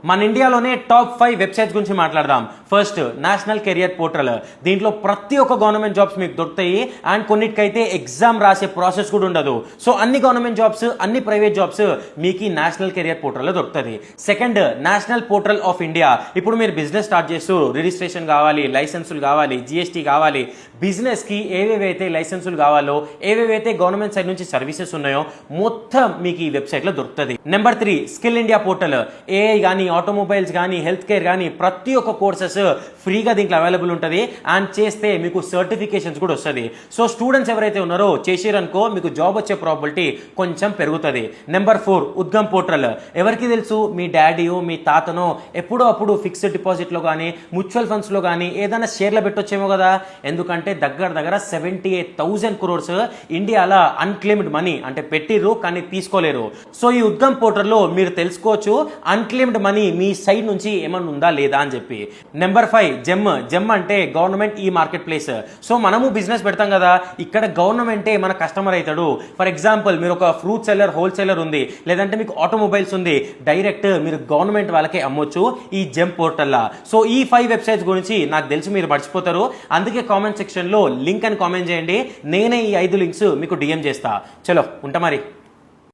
మన ఇండియాలోనే top 5 websites గురించి మాట్లాడదాం. First national career portal. దీంట్లో ప్రతి ఒక్క గవర్నమెంట్ జాబ్స్ మీకు దొరుకుతాయి అండ్ కొన్నిటికైతే ఎగ్జామ్ రాసే ప్రాసెస్ కూడా ఉండదు. సో అన్ని గవర్నమెంట్ జాబ్స్, అన్ని ప్రైవేట్ జాబ్స్ మీకు ఈ నేషనల్ కెరియర్ పోర్టల్లో దొరుకుతుంది. Second national portal of India. ఇప్పుడు మీరు బిజినెస్ స్టార్ట్ చేస్తూ రిజిస్ట్రేషన్ కావాలి, లైసెన్సులు కావాలి, జిఎస్టీ కావాలి, బిజినెస్కి ఏవేవైతే లైసెన్సులు కావాలో, ఏవేవైతే గవర్నమెంట్ సైడ్ నుంచి సర్వీసెస్ ఉన్నాయో మొత్తం మీకు ఈ వెబ్సైట్లో దొరుకుతుంది. Number 3 skill India portal. AI కానీ, ఆటోమొబైల్స్ కానీ, హెల్త్ కేర్ కానీ ప్రతి ఒక్క కోర్సెస్ ఫ్రీగా దీంట్లో అవైలబుల్ ఉంటుంది అండ్ చేస్తే మీకు సర్టిఫికేషన్స్ కూడా వస్తుంది. సో స్టూడెంట్స్ ఎవరైతే ఉన్నారో చేసారనుకో మీకు జాబ్ వచ్చే ప్రాబిలిటీ కొంచెం పెరుగుతుంది. Number 4 Udgam portal. ఎవరికి తెలుసు మీ డాడీయో మీ తాతనో ఎప్పుడో అప్పుడు ఫిక్స్డ్ డిపాజిట్లో కానీ, మ్యూచువల్ ఫండ్స్లో కానీ ఏదైనా షేర్లో పెట్టొచ్చేమో కదా. ఎందుకంటే దగ్గర 78,000 crores ఇండియాలో అన్క్లెయిమ్డ్ మనీ అంటే పెట్టిర్రు కానీ తీసుకోలేరు. సో ఈ ఉద్గమ్ పోర్టల్లో మీరు తెలుసుకోవచ్చు అన్క్లెయిమ్డ్ మనీ మీ సైడ్ నుంచి ఏమన్నా ఉందా లేదా అని చెప్పి. నెంబర్ 5 జెమ్ అంటే గవర్నమెంట్ ఈ మార్కెట్ ప్లేస్. సో మనము బిజినెస్ పెడతాం కదా, ఇక్కడ గవర్నమెంటే మన కస్టమర్ అవుతాడు. ఫర్ ఎగ్జాంపుల్ మీరు ఒక ఫ్రూట్ సెల్లర్, హోల్సేలర్ ఉంది, లేదంటే మీకు ఆటోమొబైల్స్ ఉంది, డైరెక్ట్ మీరు గవర్నమెంట్ వాళ్ళకే అమ్మొచ్చు ఈ జెమ్ పోర్టల్లా. సో ఈ 5 వెబ్సైట్స్ గురించి నాకు తెలిసి మీరు మర్చిపోతారు. అందుకే కామెంట్ సెక్షన్లో లింక్ అని కామెంట్ చేయండి, నేనే ఈ 5 లింక్స్ మీకు డిఎం చేస్తా. చలో ఉంటా మరి.